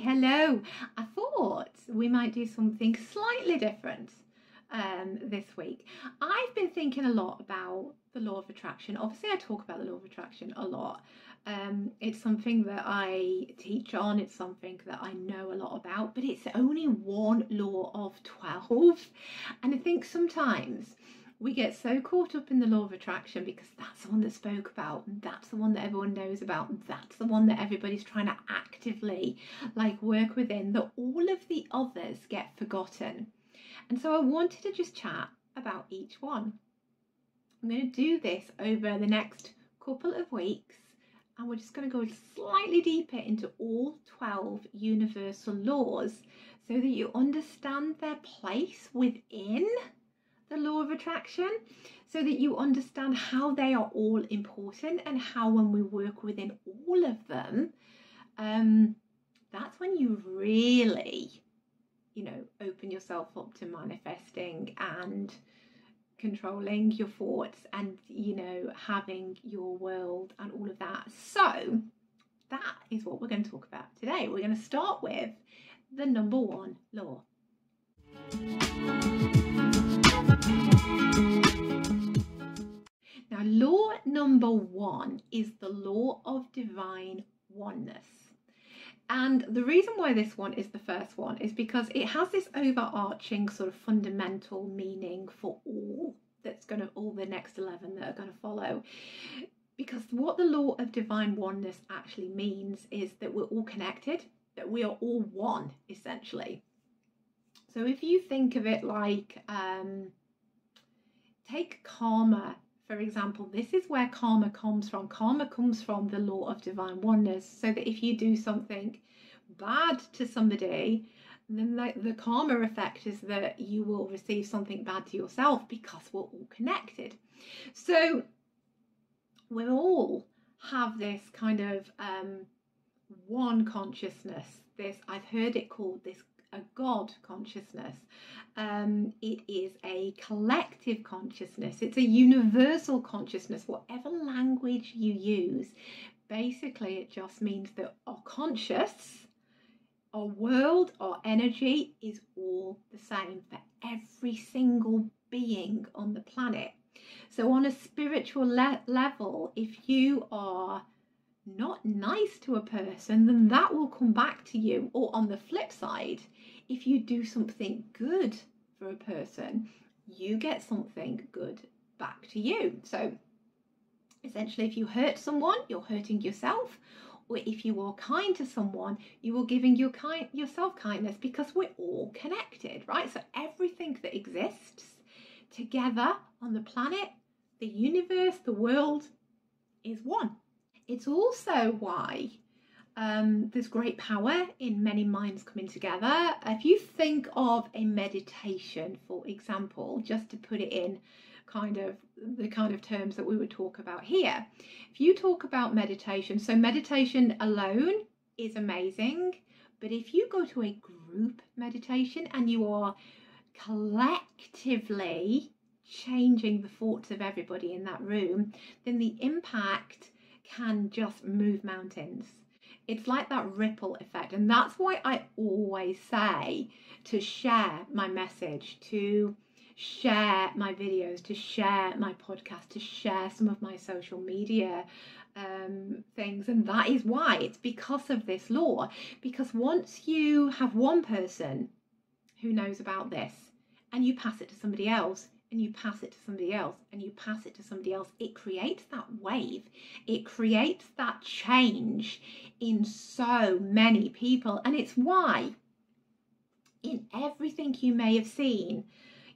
Hello. I thought we might do something slightly different this week. I've been thinking a lot about the law of attraction. Obviously, I talk about the law of attraction a lot. It's something that I teach on. It's something that I know a lot about, but it's only one law of 12. And I think sometimes we get so caught up in the law of attraction because that's the one that's spoke about, and that's the one that everyone knows about, and that's the one that everybody's trying to actively work within, that all of the others get forgotten. And so I wanted to just chat about each one. I'm going to do this over the next couple of weeks, and we're just going to go slightly deeper into all 12 universal laws so that you understand their place within the law of attraction, so that you understand how they are all important, and how when we work within all of them, that's when you really, open yourself up to manifesting and controlling your thoughts and, having your world and all of that. So that is what we're going to talk about today. We're going to start with the number one law. Now, law number one is the law of divine oneness. And the reason why this one is the first one is because it has this overarching sort of fundamental meaning for all the next 11 that are going to follow. Because what the law of divine oneness actually means is that we're all connected, that we are all one, essentially. So if you think of it like, take karma, for example. This is where karma comes from. Karma comes from the law of divine oneness. So that if you do something bad to somebody, then the karma effect is that you will receive something bad to yourself, because we're all connected. So we all have this kind of one consciousness. I've heard it called a God consciousness. It is a collective consciousness. It's a universal consciousness. Whatever language you use, basically it just means that our conscious, our world, our energy is all the same for every single being on the planet. So on a spiritual level, if you are not nice to a person, then that will come back to you. Or on the flip side, if you do something good for a person, you get something good back to you. So essentially, if you hurt someone, you're hurting yourself. Or if you are kind to someone, you are giving yourself kindness, because we're all connected, right? So everything that exists together on the planet, the universe, the world, is one. It's also why there's great power in many minds coming together. If you think of a meditation, for example, just to put it in the kind of terms that we would talk about here. If you talk about meditation, so meditation alone is amazing, but if you go to a group meditation and you are collectively changing the thoughts of everybody in that room, then the impact can just move mountains. It's like that ripple effect. And that's why I always say to share my message, to share my videos, to share my podcast, to share some of my social media things. And that is why. It's because of this law. Because once you have one person who knows about this, and you pass it to somebody else, and you pass it to somebody else, and you pass it to somebody else, it creates that wave. It creates that change in so many people. And it's why in everything you may have seen,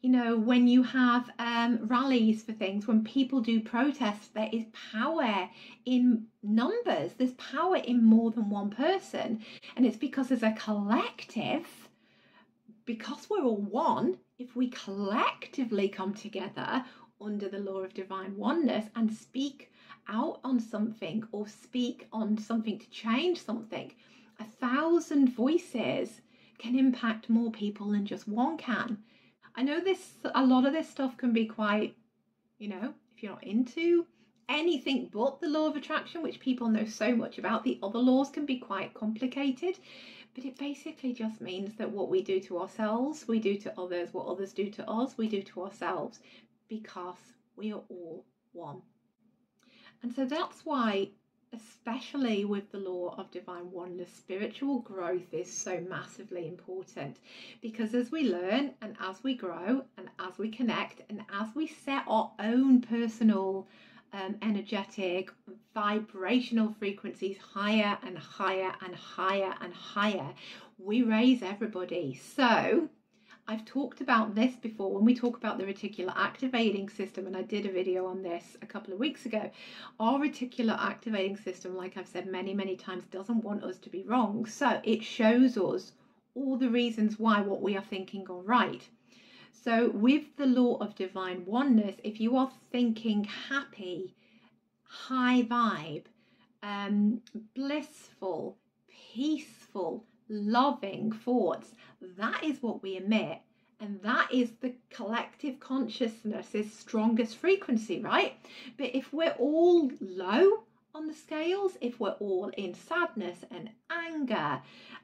when you have rallies for things, when people do protests, there is power in numbers. There's power in more than one person. And it's because as a collective, because we're all one, if we collectively come together under the law of divine oneness and speak out on something, or speak on something to change something, 1,000 voices can impact more people than just one can. I know a lot of this stuff can be quite, if you're not into anything but the law of attraction, which people know so much about, the other laws can be quite complicated. but it basically just means that what we do to ourselves, we do to others. What others do to us, we do to ourselves, because we are all one. And so that's why, especially with the law of divine oneness, spiritual growth is so massively important, because as we learn and as we grow and as we connect and as we set our own personal energetic vibrational frequencies higher and higher and higher and higher, we raise everybody. So I've talked about this before when we talk about the reticular activating system, and I did a video on this a couple of weeks ago. Our reticular activating system, like I've said many times, doesn't want us to be wrong. So it shows us all the reasons why what we are thinking are right. So with the law of divine oneness, if you are thinking happy, high vibe, blissful, peaceful, loving thoughts, that is what we emit, and that is the collective consciousness's strongest frequency, right? But if we're all low on the scales, if we're all in sadness and anger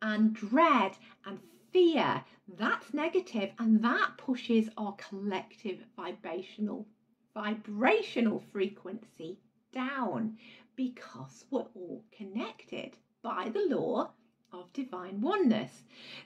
and dread and fear, that's negative, and that pushes our collective vibrational frequency down, because we're all connected by the law of divine oneness.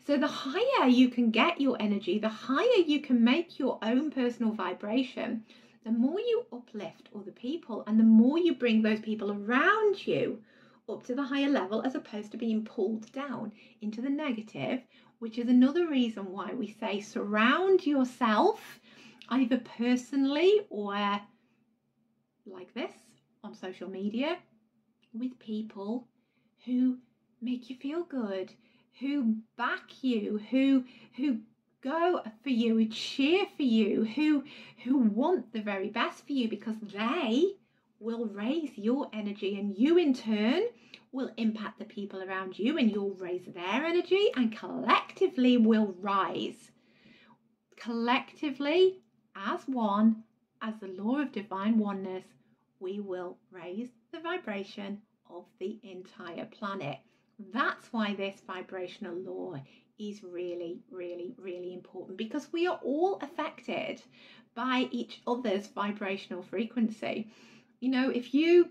So the higher you can get your energy, the higher you can make your own personal vibration, the more you uplift other people, and the more you bring those people around you up to the higher level, as opposed to being pulled down into the negative, which is another reason why we say surround yourself, either personally or like this on social media, with people who make you feel good, who back you, who go for you, who cheer for you, who want the very best for you, because they will raise your energy, and you in turn will impact the people around you, and you'll raise their energy, and collectively will rise. Collectively, as one, as the law of divine oneness, we will raise the vibration of the entire planet. That's why this vibrational law is really important, because we are all affected by each other's vibrational frequency. You know, if you,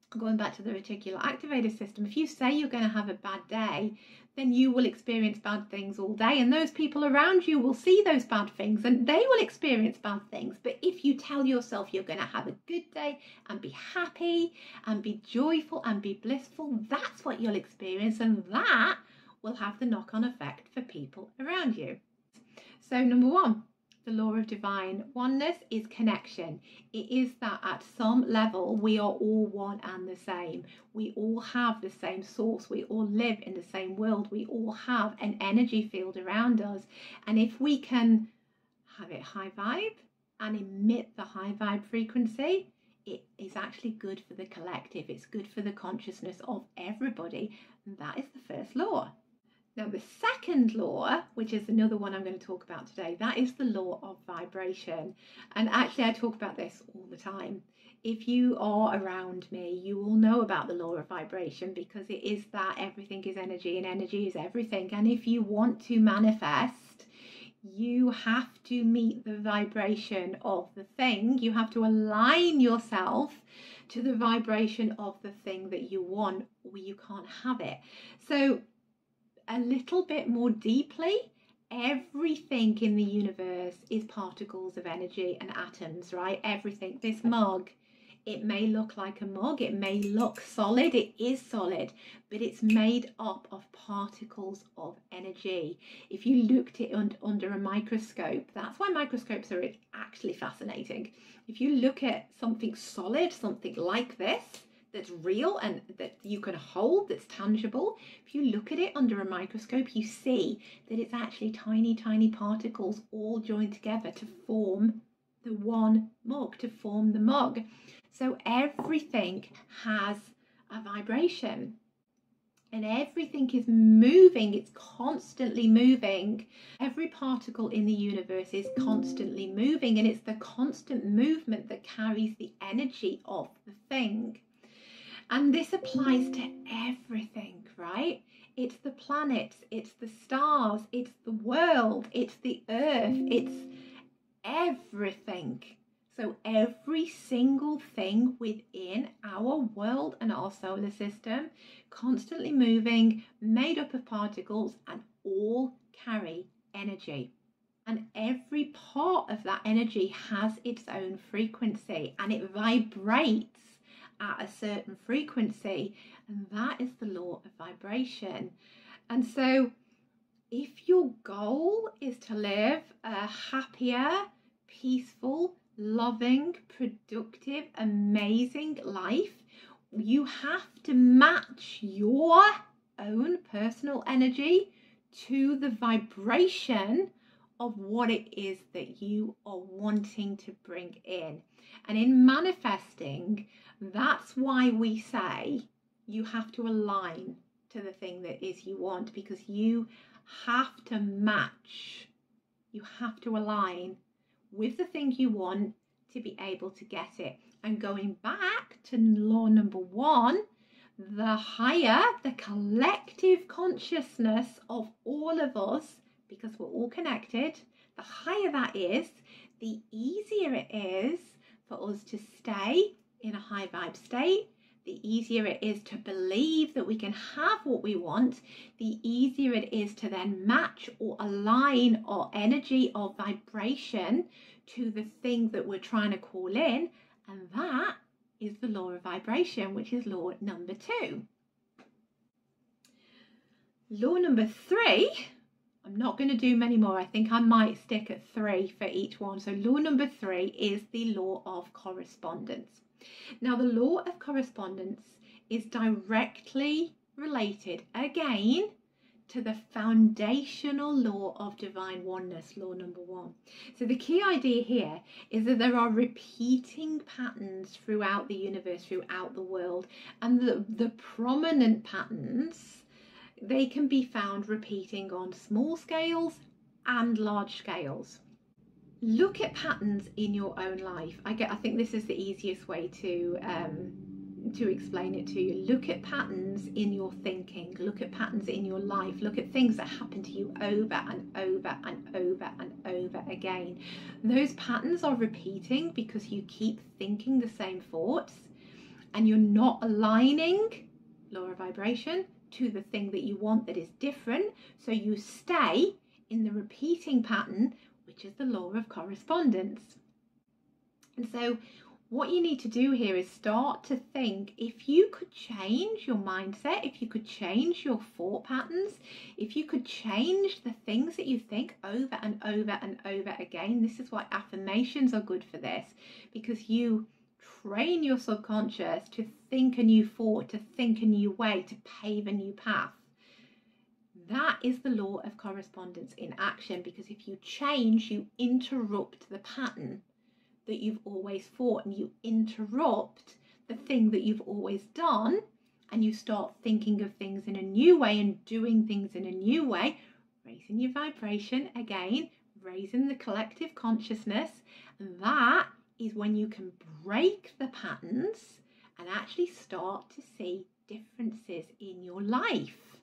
going back to the reticular activator system, if you say you're going to have a bad day, then you will experience bad things all day, and those people around you will see those bad things and they will experience bad things. But if you tell yourself you're going to have a good day and be happy and be joyful and be blissful, that's what you'll experience, and that will have the knock-on effect for people around you. So number one, the law of divine oneness is connection. It is that at some level we are all one and the same. We all have the same source. We all live in the same world. We all have an energy field around us. And if we can have it high vibe and emit the high vibe frequency, it is actually good for the collective. It's good for the consciousness of everybody. And that is the first law. Now, the second law, which is another one I'm going to talk about today, that is the law of vibration. And actually, I talk about this all the time. If you are around me, you will know about the law of vibration, because it is that everything is energy and energy is everything. And if you want to manifest, you have to meet the vibration of the thing. You have to align yourself to the vibration of the thing that you want, or you can't have it. So a little bit more deeply, everything in the universe is particles of energy and atoms, right? Everything. This mug, it may look like a mug, it may look solid, it is solid, but it's made up of particles of energy. If you looked at it under a microscope, that's why microscopes are actually fascinating. If you look at something solid, something like this, that's real and that you can hold, that's tangible, if you look at it under a microscope, you see that it's actually tiny particles all joined together to form the one mug, to form the mug. So everything has a vibration and everything is moving. It's constantly moving. Every particle in the universe is constantly moving, and it's the constant movement that carries the energy of the thing. And this applies to everything, right? it's the planets, it's the stars, it's the world, it's the earth, it's everything. So every single thing within our world and our solar system, constantly moving, made up of particles, and all carry energy. And every part of that energy has its own frequency, and it vibrates at a certain frequency, and that is the law of vibration. And so if your goal is to live a happier, peaceful, loving, productive, amazing life, you have to match your own personal energy to the vibration of what it is that you are wanting to bring in. And in manifesting, that's why we say you have to align to the thing that is you want, because you have to match, you have to align with the thing you want to be able to get it. And going back to law number 1, the higher the collective consciousness of all of us, because we're all connected, the higher that is, the easier it is for us to stay in a high vibe state, the easier it is to believe that we can have what we want, the easier it is to then match or align our energy or vibration to the thing that we're trying to call in. And that is the law of vibration, which is law number 2. Law number 3, I'm not going to do many more. I think I might stick at 3 for each one. So law number 3 is the law of correspondence. Now, the law of correspondence is directly related, again, to the foundational law of divine oneness, law number 1. So the key idea here is that there are repeating patterns throughout the universe, throughout the world, and the prominent patterns, they can be found repeating on small scales and large scales. Look at patterns in your own life. I think this is the easiest way to explain it to you. Look at patterns in your thinking. Look at patterns in your life. Look at things that happen to you over and over and over and over again. Those patterns are repeating because you keep thinking the same thoughts and you're not aligning, law of vibration, to the thing that you want that is different. So you stay in the repeating pattern, which is the law of correspondence. And so what you need to do here is start to think, if you could change your mindset, if you could change your thought patterns, if you could change the things that you think over and over and over again. This is why affirmations are good for this, because you train your subconscious to think a new thought, to think a new way, to pave a new path. That is the law of correspondence in action, because if you change, you interrupt the pattern that you've always thought, and you interrupt the thing that you've always done, and you start thinking of things in a new way and doing things in a new way, raising your vibration again, raising the collective consciousness. And that is when you can break the patterns and actually start to see differences in your life.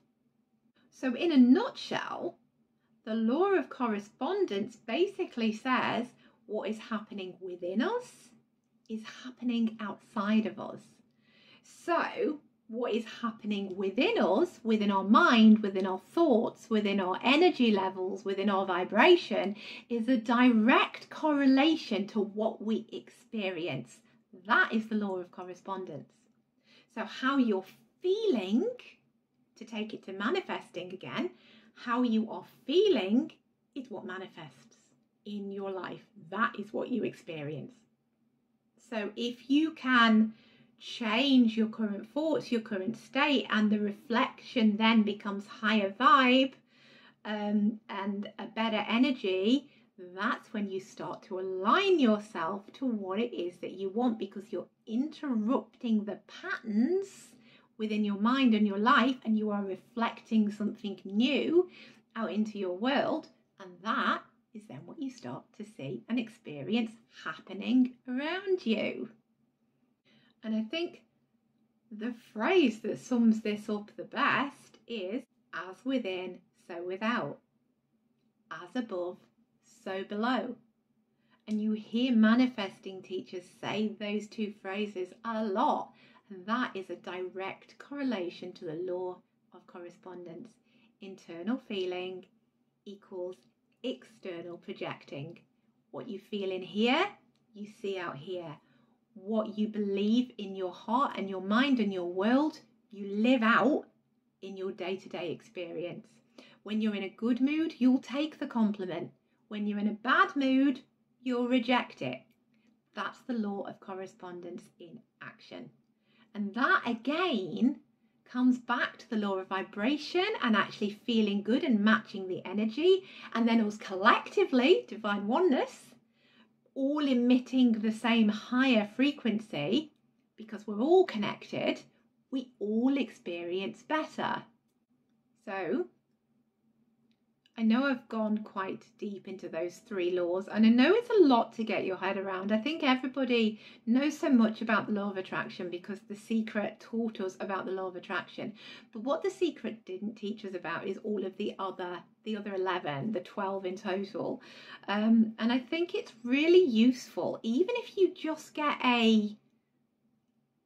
So in a nutshell, the law of correspondence basically says what is happening within us is happening outside of us. So what is happening within us, within our mind, within our thoughts, within our energy levels, within our vibration, is a direct correlation to what we experience. That is the law of correspondence. So how you're feeling, to take it to manifesting again, how you are feeling is what manifests in your life. That is what you experience. So if you can change your current thoughts, your current state, and the reflection then becomes higher vibe and a better energy, that's when you start to align yourself to what it is that you want, because you're interrupting the patterns within your mind and your life, and you are reflecting something new out into your world. And that is then what you start to see and experience happening around you. And I think the phrase that sums this up the best is, as within, so without. As above, so below. And you hear manifesting teachers say those two phrases a lot. And that is a direct correlation to the law of correspondence. Internal feeling equals external projecting. What you feel in here, you see out here. What you believe in your heart and your mind and your world, you live out in your day-to-day experience. When you're in a good mood, you'll take the compliment. When you're in a bad mood, you'll reject it. That's the law of correspondence in action. And that again comes back to the law of vibration and actually feeling good and matching the energy. And then us collectively, divine oneness, all emitting the same higher frequency, because we're all connected, we all experience better. So I know I've gone quite deep into those three laws, and I know it's a lot to get your head around. I think everybody knows so much about the law of attraction because The Secret taught us about the law of attraction. But what The Secret didn't teach us about is all of the other 11, the 12 in total. And I think it's really useful, even if you just get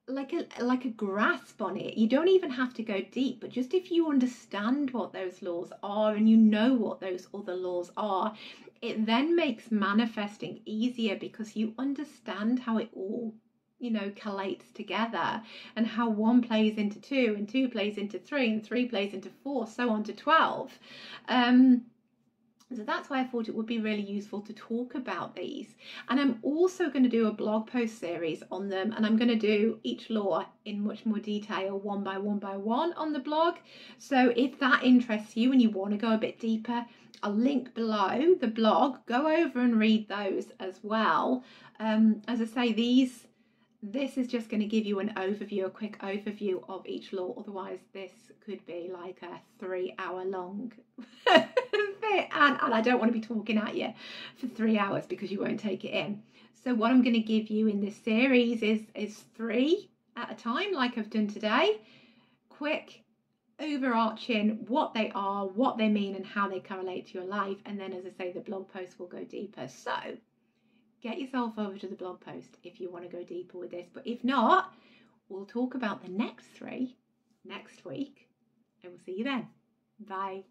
like a grasp on it. You don't even have to go deep, but just if you understand what those laws are and you know what those other laws are, it then makes manifesting easier because you understand how it all, collates together, and how 1 plays into 2 and 2 plays into 3 and 3 plays into 4, so on to 12. So that's why I thought it would be really useful to talk about these. And I'm also going to do a blog post series on them, and I'm going to do each law in much more detail, one by one on the blog. So if that interests you and you want to go a bit deeper, I'll link below the blog. Go over and read those as well. As I say, this is just going to give you an overview, a quick overview of each law. Otherwise, this could be like a 3-hour long bit. And I don't want to be talking at you for 3 hours because you won't take it in. So what I'm going to give you in this series is 3 at a time, like I've done today. Quick, overarching, what they are, what they mean, and how they correlate to your life. And then, as I say, the blog post will go deeper. So get yourself over to the blog post if you want to go deeper with this. But if not, we'll talk about the next 3 next week. And we'll see you then. Bye.